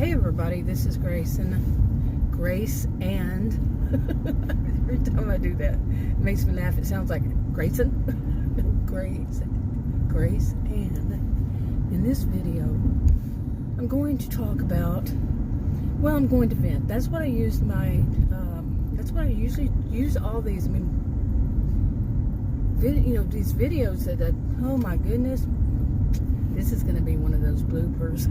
Hey everybody, this is Grace and every time I do that, it makes me laugh. It sounds like Grayson. Grace and in this video, I'm going to talk about, well, I'm going to vent. That's what I use that's what I usually use all these. I mean, these videos that, oh my goodness, this is going to be one of those bloopers.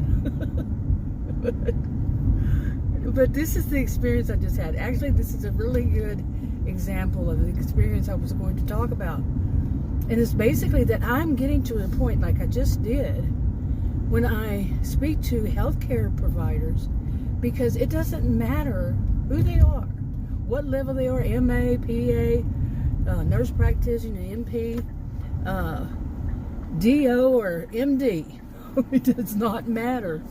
But this is the experience I just had. Actually, this is a really good example of the experience I was going to talk about. And it's basically that I'm getting to a point, like I just did, when I speak to healthcare providers, because it doesn't matter who they are, what level they are, MA, PA, nurse practitioner, MP, DO, or MD. It does not matter.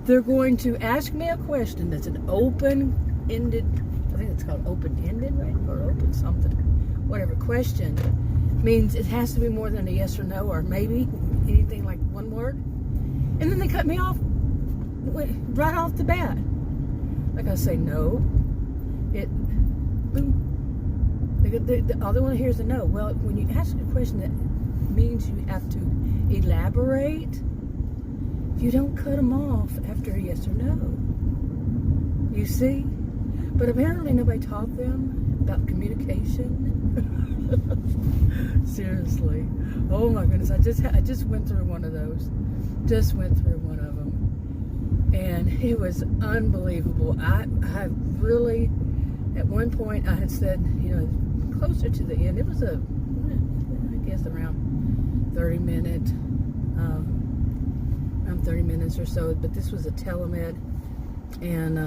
They're going to ask me a question that's an open-ended, I think it's called open-ended, right? Or open something. Whatever. Question means it has to be more than a yes or no, or maybe anything like one word. And then they cut me off right off the bat. Like I say, no. All they want to hear is a no. Well, when you ask a question that means you have to elaborate, you don't cut them off after a yes or no. You see? But apparently nobody taught them about communication. Seriously. Oh my goodness. I just went through one of those. Just went through one of them. And it was unbelievable. I really, at one point I had said, closer to the end, it was I guess around 30 minutes or so, but this was a telemed, and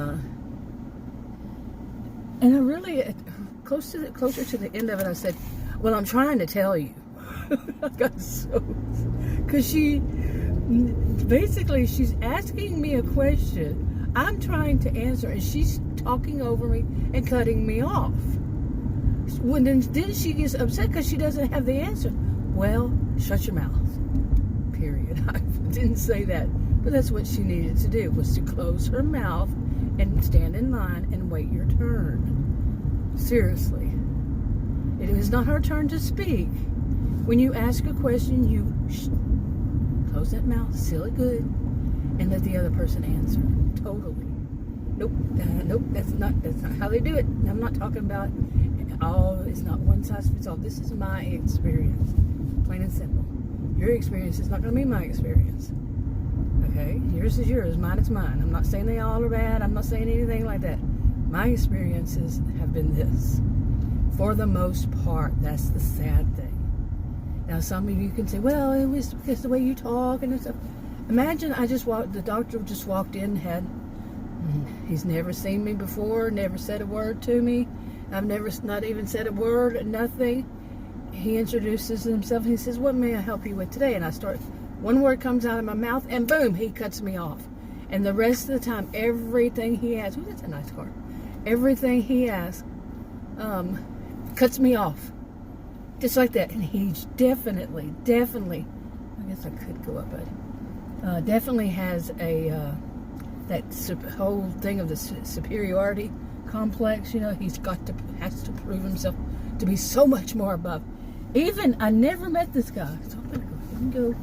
I really, closer to the end of it, I said, well, I'm trying to tell you. I got so, because she's asking me a question, I'm trying to answer, and she's talking over me and cutting me off. Then she gets upset because she doesn't have the answer. Well, shut your mouth. Period. I didn't say that, but that's what she needed to do, was to close her mouth and stand in line and wait your turn. Seriously. It is not her turn to speak. When you ask a question, you close that mouth, seal it good, and let the other person answer. Totally. Nope, that's not how they do it. I'm not talking about, it's not one size fits all. This is my experience, plain and simple. Your experience is not going to be my experience. Okay? Yours is yours, mine is mine. I'm not saying they all are bad. I'm not saying anything like that. My experiences have been this. For the most part, that's the sad thing. Now, some of you can say, well, it was because the way you talk and stuff. Imagine the doctor just walked in, he's never seen me before, never said a word to me. I've not even said a word, nothing. He introduces himself and he says, what may I help you with today? And one word comes out of my mouth and boom, he cuts me off. And the rest of the time, everything he asks, that's a nice car. Everything he asks, cuts me off. Just like that. And he's definitely, I guess I could go up, but definitely has that whole thing of the superiority complex. Has to prove himself to be so much more above. Even, I never met this guy. So I'm going to go.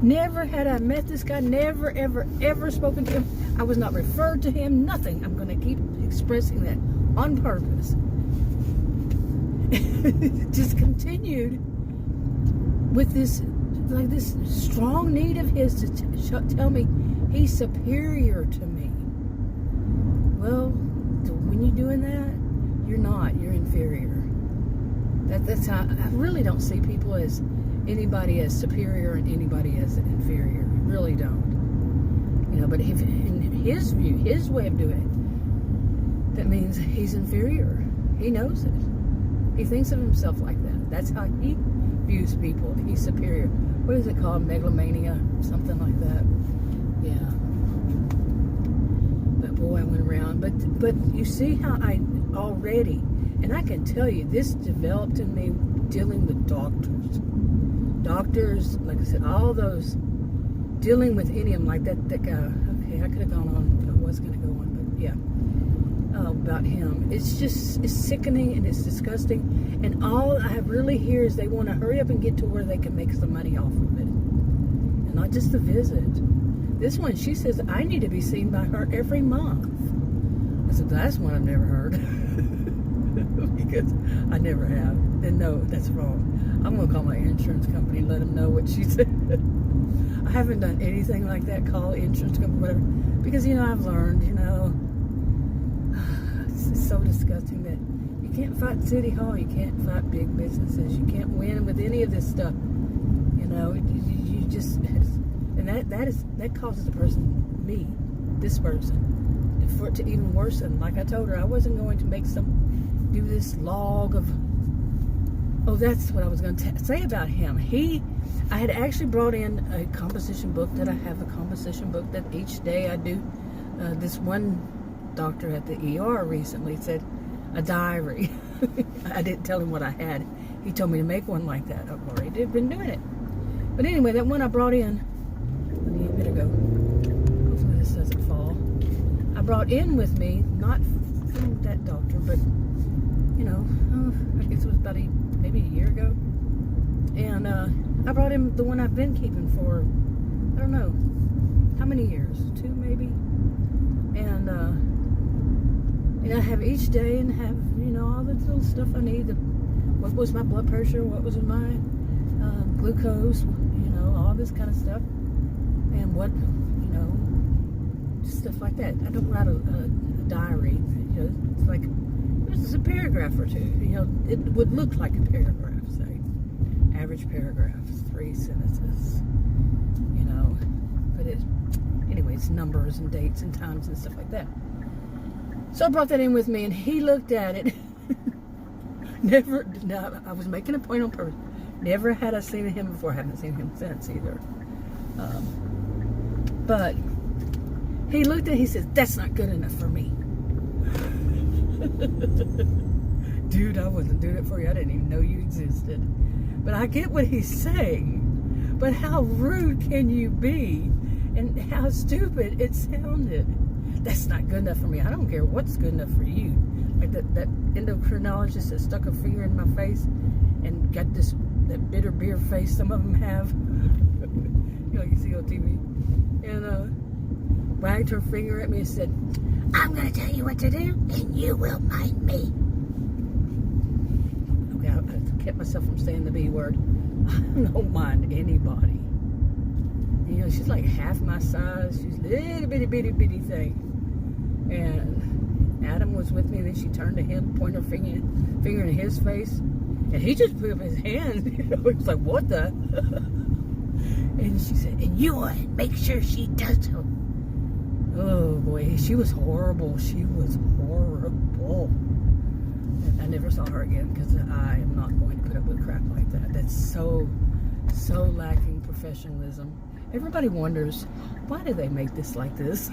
Never had I met this guy. Never, ever spoken to him. I was not referred to him. Nothing. I'm going to keep expressing that on purpose. Just continued with this strong need of his to tell me he's superior to me. Well, when you're doing that, you're not. You're inferior. That's how I really don't see people as anybody as superior and anybody as inferior. Really don't. But if in his view, his way of doing it, that means he's inferior. He knows it. He thinks of himself like that. That's how he views people. He's superior. What is it called? Megalomania? Something like that. Yeah. But boy, I went around. But you see how I already, and I can tell you, this developed in me dealing with doctors. Doctors, like I said, all those, dealing with any of them, like that guy. Okay, Okay, I could have gone on. I was going to go on, but yeah. About him. It's sickening and it's disgusting. And all I really hear is they want to hurry up and get to where they can make some money off of it. And not just the visit. This one, she says, I need to be seen by her every month. I said, that's one I've never heard. Because I never have. And no, that's wrong. I'm going to call my insurance company and let them know what she said. I haven't done anything like that, call insurance company, whatever. Because, I've learned, it's so disgusting that you can't fight City Hall, you can't fight big businesses, you can't win with any of this stuff. You just, and that causes the person, me, this person, for it to even worsen. Like I told her, I wasn't going to do this log of, that's what I was going to say about him. I had actually brought in a composition book that I have, a composition book that each day I do. This one doctor at the ER recently said a diary. I didn't tell him what I had. He told me to make one like that. I've already been doing it. But anyway, that one I brought in, let me a bit ago. Hopefully this doesn't fall. I brought in with me, not from that doctor, but I guess it was about maybe a year ago. And I brought him the one I've been keeping for, I don't know, how many years? 2 maybe? And I have each day and have, all the little stuff I need. What was my blood pressure? What was my glucose? All this kind of stuff. And what, just stuff like that. I don't write a diary. It's like, it's a paragraph or two. It would look like a paragraph, say. Average paragraph, 3 sentences. But it's numbers and dates and times and stuff like that. So I brought that in with me, and he looked at it. I was making a point on purpose. Never had I seen him before. I haven't seen him since either. But he looked at it, he said, that's not good enough for me. Dude, I wasn't doing it for you. I didn't even know you existed. But I get what he's saying. But how rude can you be? And how stupid it sounded. That's not good enough for me. I don't care what's good enough for you. Like that endocrinologist that stuck a finger in my face and got that bitter beer face some of them have. You see on TV. And wagged her finger at me and said, I'm going to tell you what to do, and you will mind me. Okay, I kept myself from saying the B word. I don't mind anybody. She's like half my size. She's a little bitty thing. And Adam was with me. Then she turned to him, pointed her finger in his face, and he just put up his hand. He was like, "What the?" And she said, "And you want to make sure she does so." Oh boy, she was horrible. She was horrible. And I never saw her again because I am not going to put up with crap like that. That's so lacking professionalism. Everybody wonders, why do they make this like this?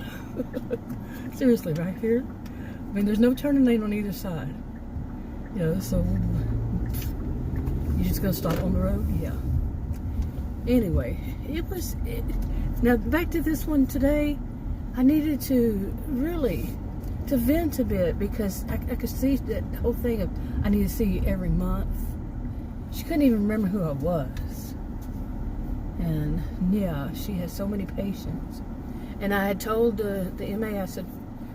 Seriously, right here. I mean, there's no turning lane on either side. So you just gonna stop on the road? Yeah. Anyway, now back to this one today. I needed to really vent a bit because I could see that whole thing of I need to see you every month. She couldn't even remember who I was. And yeah, she has so many patients. And I had told the MA, I said,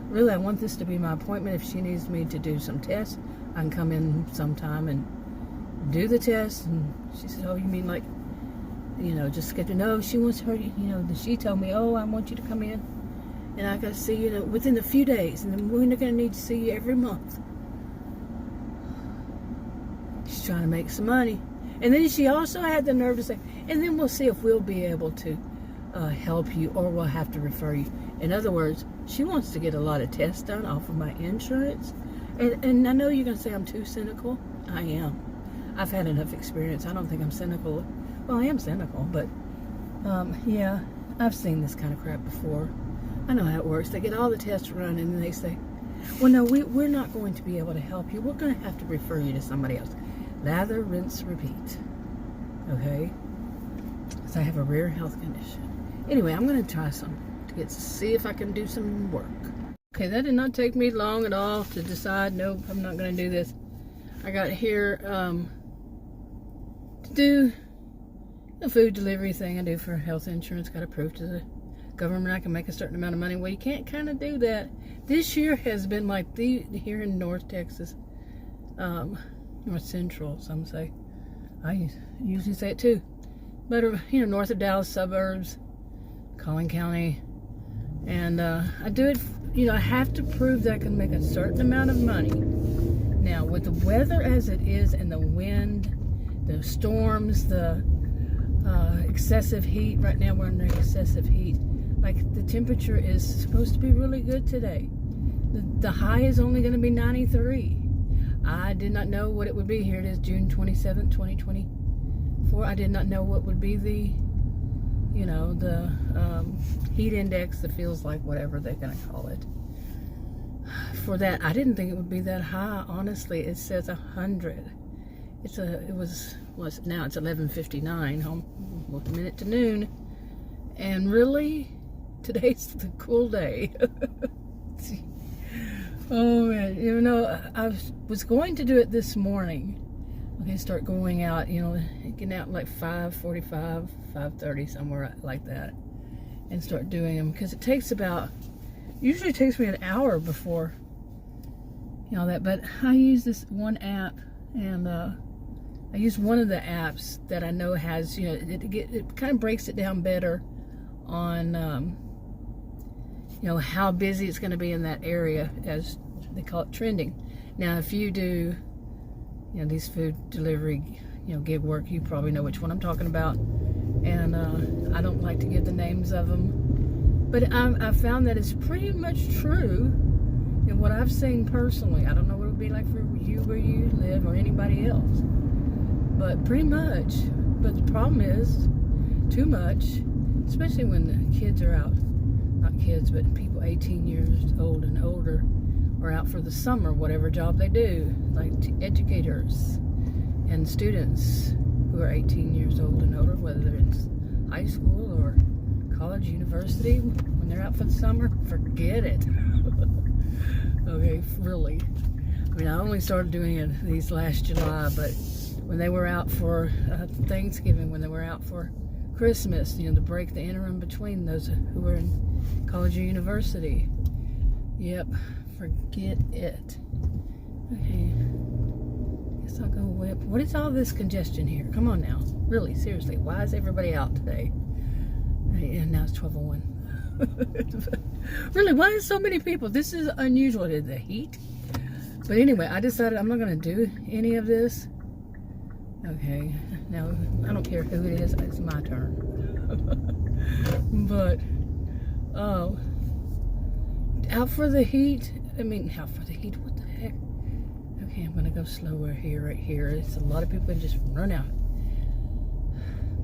really, I want this to be my appointment. If she needs me to do some tests, I can come in sometime and do the test. And she said, oh, you mean like, just get to know. She wants her, she told me, oh, I want you to come in. And I got to see you within a few days. And then we're going to need to see you every month. She's trying to make some money. And then she also had the nerve to say, and then we'll see if we'll be able to help you or we'll have to refer you. In other words, she wants to get a lot of tests done off of my insurance. And I know you're going to say I'm too cynical. I am. I've had enough experience. I don't think I'm cynical. Well, I am cynical, but yeah, I've seen this kind of crap before. I know how it works. They get all the tests run and then they say, well, no, we're not going to be able to help you. We're going to have to refer you to somebody else. Lather, rinse, repeat. Okay? So I have a rare health condition. Anyway, I'm going to try some to see if I can do some work. Okay, that did not take me long at all to decide, nope, I'm not going to do this. I got here to do the food delivery thing I do for health insurance. Got approved to the government. I can make a certain amount of money. Well, you can't kind of do that. This year has been like here in North Texas, North Central, some say. I usually say it too. But, north of Dallas suburbs, Collin County. And I do it, I have to prove that I can make a certain amount of money. Now, with the weather as it is and the wind, the storms, the excessive heat, right now we're under excessive heat. Like, the temperature is supposed to be really good today. The high is only going to be 93. I did not know what it would be. Here it is, June 27th, 2024. I did not know what would be the heat index, that feels like whatever they're going to call it. For that, I didn't think it would be that high. Honestly, it says 100. Now it's 11:59, almost a minute to noon. And really, today's the cool day. Oh man, I was going to do it this morning. Okay, start going out, getting out like 5:45, 5:30, somewhere like that, and start doing them, because it usually takes me an hour before, that. But I use this one app, and I use one of the apps that I know has, it kind of breaks it down better on, how busy it's going to be in that area, as they call it, trending. Now, if you do, these food delivery, gig work, you probably know which one I'm talking about. And I don't like to give the names of them, but I found that it's pretty much true in what I've seen personally. I don't know what it would be like for you where you live or anybody else, but pretty much. But the problem is too much, especially when the kids are out. Not kids, but people 18 years old and older are out for the summer, whatever job they do, like educators and students who are 18 years old and older, whether it's high school or college, university, when they're out for the summer, forget it. Okay, really. I mean, I only started doing it these last July, but when they were out for Thanksgiving, when they were out for Christmas, the break, the interim between those who were in college or university. Yep, forget it. Okay, guess I'll go whip. What is all this congestion here? Come on now, really, seriously, why is everybody out today? And now it's 12:01. Really, why is so many people? This is unusual. Is the heat? But anyway, I decided I'm not going to do any of this. Okay, now I don't care who it is, it's my turn. But out for the heat, what the heck? Okay, I'm gonna go slower here, right here. It's a lot of people can just run out.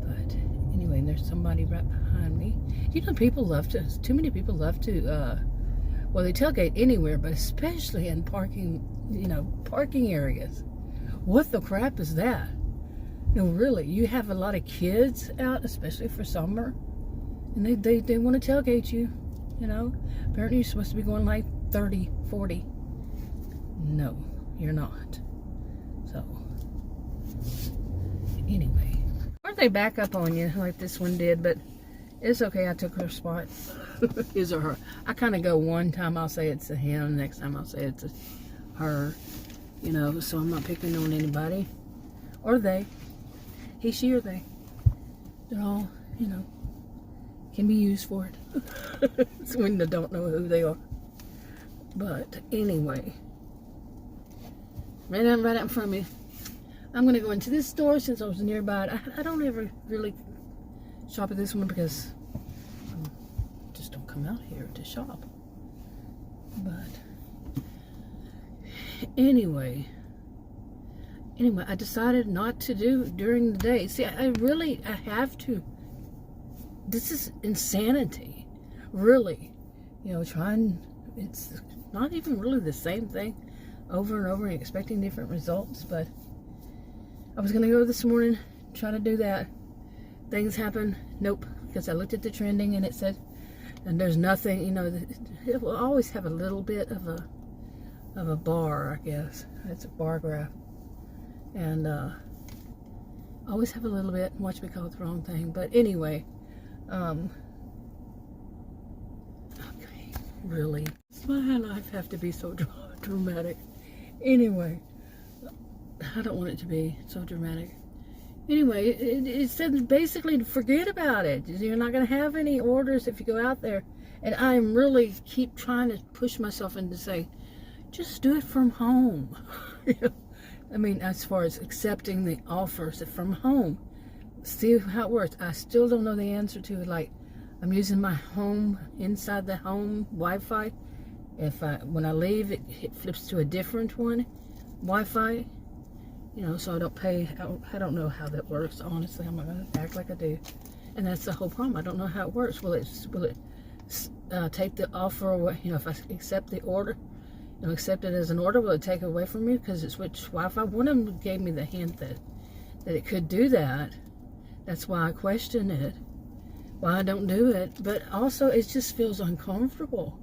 But anyway, there's somebody right behind me. Too many people love to, they tailgate anywhere, but especially in parking areas. What the crap is that? No, really, you have a lot of kids out, especially for summer, and they want to tailgate you, Apparently you're supposed to be going like 30, 40. No, you're not. So, anyway. Or they back up on you like this one did, but it's okay, I took her spot. His or her. I kind of go, one time I'll say it's a him, next time I'll say it's a her, so I'm not picking on anybody. Or they. He, she, or they. They're all, can be used for it. It's when they don't know who they are. But anyway, right out in front of me. I'm going to go into this store since I was nearby. I don't ever really shop at this one because I just don't come out here to shop. But anyway, I decided not to do during the day. See, I have to. This is insanity, really. It's not even really the same thing over and over and expecting different results. But I was gonna go this morning, try to do that. Things happen. Nope, because I looked at the trending and it said And there's nothing, it will always have a little bit of a bar, I guess. It's a bar graph. And always have a little bit. Watch me call it the wrong thing. But anyway, okay, really. Does my life have to be so dramatic? Anyway, I don't want it to be so dramatic. Anyway, it said basically to forget about it. You're not going to have any orders if you go out there. And I'm really keep trying to push myself into say, just do it from home. I mean, as far as accepting the offers from home, see how it works. I still don't know the answer to it. Like, I'm using my home, inside the home Wi-Fi. When I leave, it flips to a different one, Wi-Fi. So I don't pay. I don't know how that works. Honestly, I'm not gonna act like I do. And that's the whole problem. I don't know how it works. Will it take the offer away? If I accept the order, accept it as an order, will it take it away from me because it switched Wi-Fi? One of them gave me the hint that it could do that. That's why I question it. Why I don't do it. But also, it just feels uncomfortable.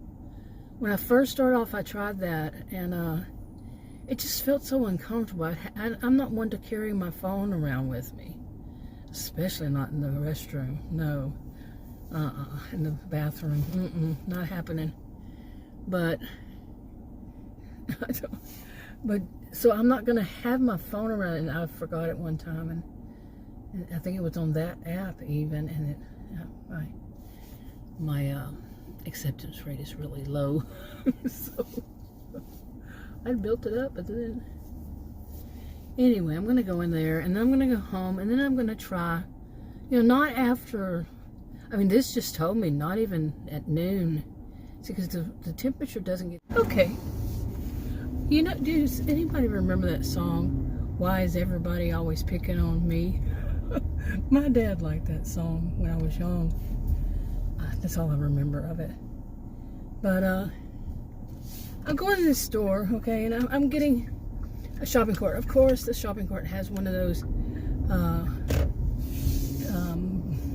When I first started off, I tried that, and it just felt so uncomfortable. I'm not one to carry my phone around with me, especially not in the restroom. No, in the bathroom, not happening. But so I'm not gonna have my phone around. And I forgot it one time, and I think it was on that app even, and my acceptance rate is really low. So I built it up, but then anyway, I'm gonna go in there, and then I'm gonna go home, and then I'm gonna try, not after. I mean, this just told me not even at noon. See, because the temperature doesn't get okay. Does anybody remember that song? Why is everybody always picking on me? My dad liked that song when I was young. That's all I remember of it. But I'm going to the store, okay, and I'm getting a shopping cart. Of course, the shopping cart has one of those,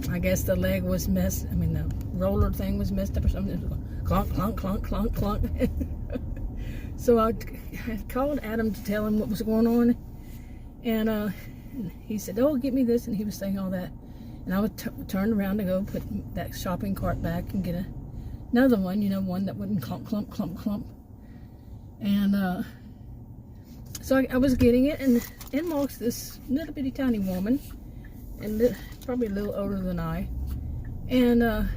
I guess the leg was messed, the roller thing was messed up or something. Clunk, clunk, clunk, clunk, clunk. So I called Adam to tell him what was going on, and he said, oh, get me this, and he was saying all that. And I would turn around to go put that shopping cart back and get another one, one that wouldn't clump, clump, clump, clump. And so I was getting it, and in walks this little bitty tiny woman, and probably a little older than I. And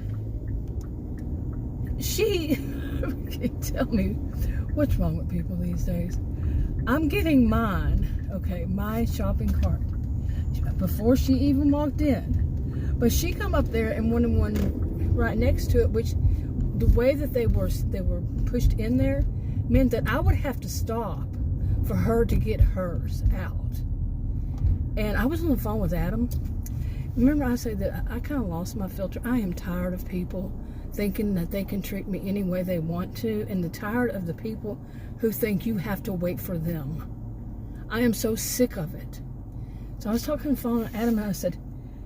she can tell me what's wrong with people these days. I'm getting mine, okay, my shopping cart, before she even walked in. But she come up there and wanted one right next to it, which the way that they were pushed in there meant that I would have to stop for her to get hers out. And I was on the phone with Adam. Remember I said that I kind of lost my filter. I am tired of people thinking that they can treat me any way they want to, and tired of the people who think you have to wait for them. I am so sick of it. So I was talking on the phone with Adam, and I said,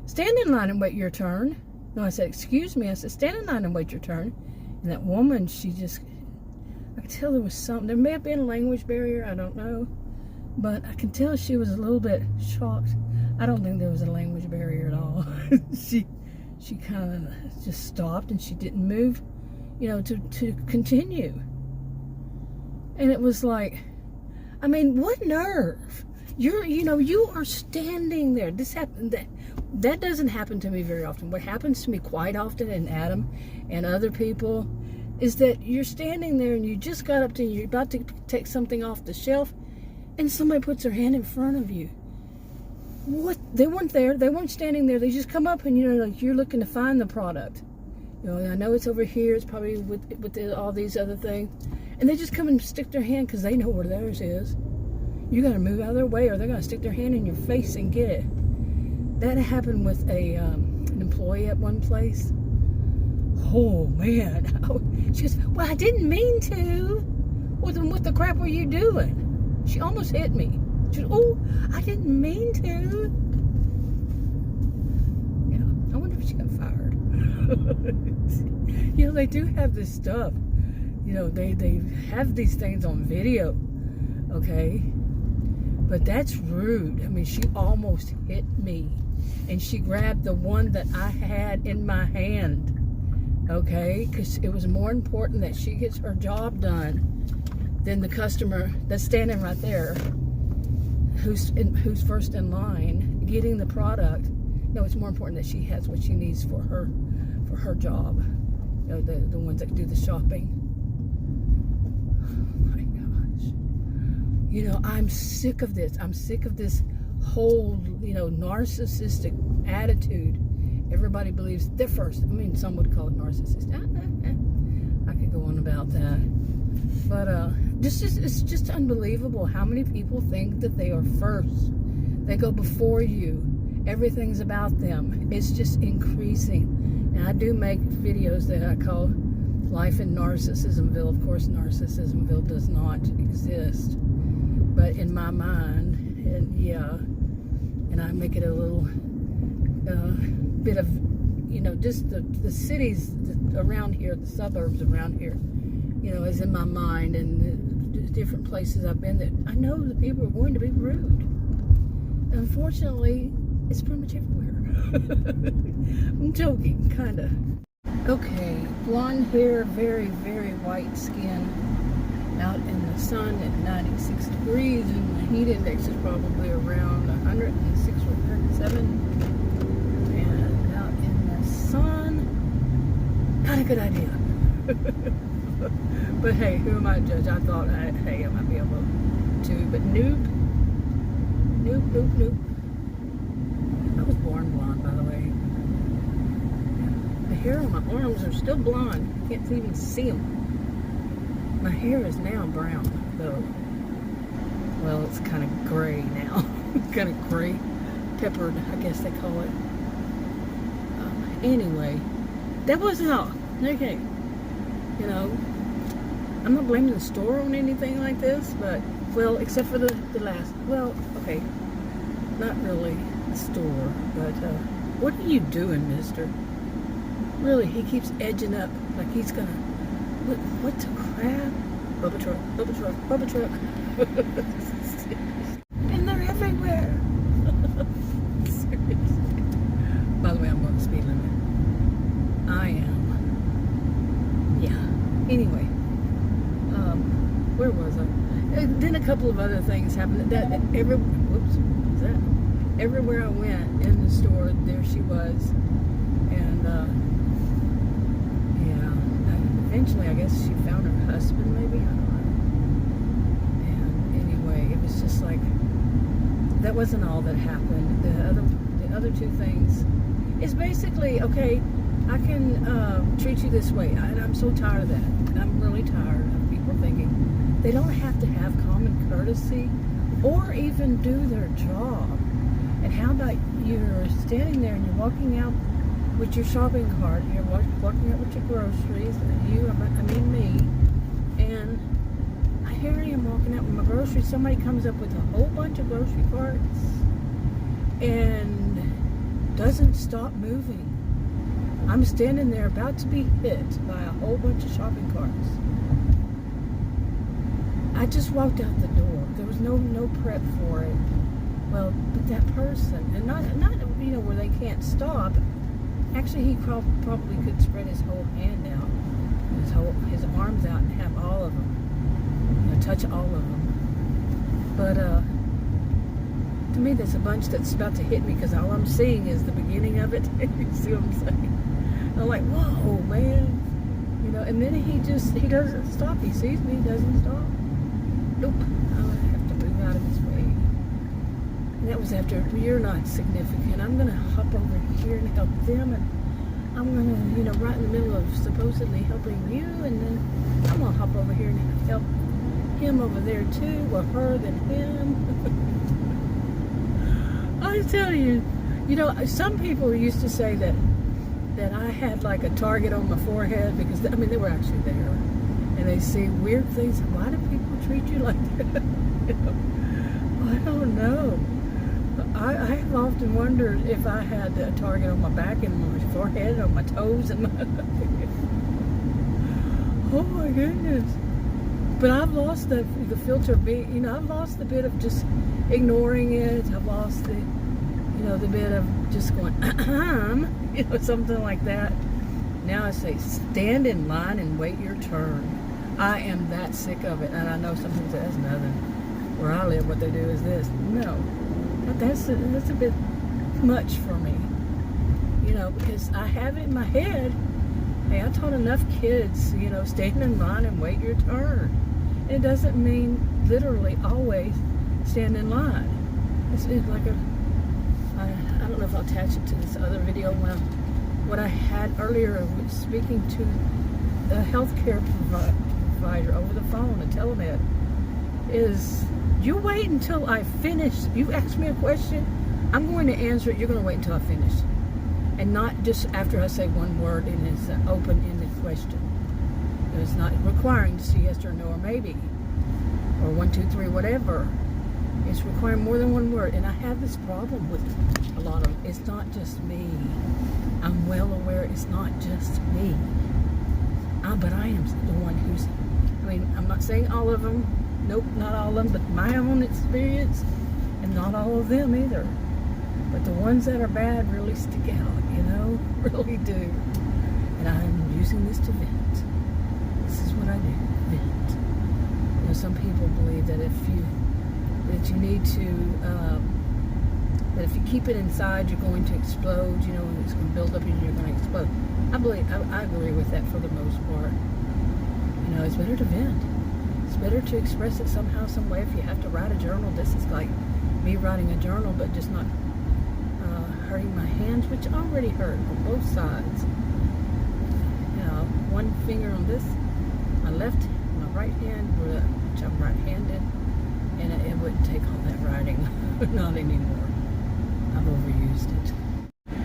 stand in line and wait your turn. No, I said, excuse me. I said, stand in line and wait your turn. And that woman, I could tell there was something. There may have been a language barrier, I don't know. But I could tell she was a little bit shocked. I don't think there was a language barrier at all. She kind of just stopped, and she didn't move, to continue. And it was like, what nerve? You are standing there. This happened. That doesn't happen to me very often. What happens to me quite often, and Adam and other people, is that you're standing there and you just got up to, you're about to take something off the shelf, and somebody puts their hand in front of you. What? They weren't there. They weren't standing there. They just come up and, like you're looking to find the product. I know it's over here. It's probably with all these other things. And they just come and stick their hand because they know where theirs is. You got to move out of their way, or they're going to stick their hand in your face and get it. That happened with an employee at one place. Oh, man. She goes, well, I didn't mean to. What the crap were you doing? She almost hit me. She goes, oh, I didn't mean to. Yeah, I wonder if she got fired. You know, they do have this stuff. You know, they have these things on video, okay? But that's rude. I mean, she almost hit me. And she grabbed the one that I had in my hand, okay? Because it was more important that she gets her job done than the customer that's standing right there, who's first in line, getting the product. No, it's more important that she has what she needs for her job. You know, the ones that do the shopping. Oh my gosh. You know, I'm sick of this. I'm sick of this whole, you know, narcissistic attitude. Everybody believes they're first. I mean, some would call it narcissistic. I could go on about that. But it's just unbelievable how many people think that they are first. They go before you. Everything's about them. It's just increasing. And I do make videos that I call Life in Narcissismville. Of course, Narcissismville does not exist. But in my mind, and yeah, and I make it a little bit of, you know, just the cities around here, the suburbs around here, you know, is in my mind, and the different places I've been that I know that people are going to be rude. Unfortunately, it's pretty much everywhere. I'm joking, kind of. Okay, blonde hair, very, very white skin, out in the sun at 96 degrees, and the heat index is probably around 106 or 107. And out in the sun, not a good idea. But hey, who am I to judge? I thought, hey, I might be able to, but nope. I was born blonde, by the way. The hair on my arms are still blonde. You can't even see them. My hair is now brown, though. Well, it's kind of gray now. Kind of gray, peppered, I guess they call it. Anyway, that wasn't all. Okay. You know, I'm not blaming the store on anything like this, but, well, except for the last. Well, okay. Not really the store, but what are you doing, mister? Really, he keeps edging up like he's gonna. What the crap? Bubba truck. And they're everywhere. Seriously. By the way, I'm going the speed limit. I am. Yeah. Anyway, where was I? Then a couple of other things happened. Everywhere I went in the store, there she was, and yeah. Eventually, I guess she found her husband. Maybe, I don't know. And anyway, it was just like that wasn't all that happened. The other two things is basically okay. I can treat you this way, and I'm so tired of that. I'm really tired of people thinking they don't have to have common courtesy or even do their job. And how about you're standing there and you're walking out with your shopping cart, you're walking out with your groceries, and I mean me, and I hear him walking out with my groceries. Somebody comes up with a whole bunch of grocery carts and doesn't stop moving. I'm standing there about to be hit by a whole bunch of shopping carts. I just walked out the door. There was no prep for it. Well, but that person, and not you know, where they can't stop. Actually, he probably could spread his whole hand out, his arms out, and have all of them, you know, touch all of them. But to me, there's a bunch that's about to hit me because all I'm seeing is the beginning of it. You see what I'm saying? And I'm like, whoa, man, you know. And then he doesn't stop. He sees me, he doesn't stop. Nope, I'm gonna have to move out of his way. And that was after, you're not significant. I'm going to hop over here and help them. And I'm going to, you know, right in the middle of supposedly helping you. And then I'm going to hop over here and help him over there too. Or her than him. I tell you, you know, some people used to say that I had like a target on my forehead. Because, I mean, they were actually there. And they see weird things. Why do people treat you like that? You know? I don't know. I've often wondered if I had a target on my back and my forehead, on my toes, and my oh my goodness! But I've lost the filter of being, I've lost the bit of just ignoring it. I've lost the bit of just going something like that. Now I say, stand in line and wait your turn. I am that sick of it, and I know some people say that's nothing. Where I live, what they do is this. No. That's a bit much for me, because I have it in my head. Hey, I taught enough kids, stand in line and wait your turn. It doesn't mean literally always stand in line. It's like I don't know if I'll attach it to this other video what I had earlier speaking to the healthcare provider over the phone, a telemed, is you wait until I finish. You ask me a question, I'm going to answer it. You're going to wait until I finish, and not just after I say one word and it's an open-ended question. It's not requiring to say yes or no or maybe or 1, 2, 3, whatever. It's requiring more than one word, and I have this problem with a lot of them. It's not just me. I'm well aware it's not just me. But I am the one who's. I'm not saying all of them. Nope, not all of them, but my own experience, and not all of them either. But the ones that are bad really stick out, really do. And I'm using this to vent. This is what I do, vent. Some people believe that you need to, that if you keep it inside, you're going to explode, and it's going to build up and you're going to explode. I agree with that for the most part. It's better to vent. It's better to express it somehow, some way. If you have to write a journal, this is like me writing a journal, but just not hurting my hands, which already hurt on both sides. One finger on this, my right hand, which I'm right-handed, and it wouldn't take all that writing. Not anymore. I've overused it.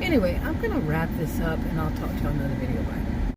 Anyway, I'm going to wrap this up, and I'll talk to you on another video. Bye.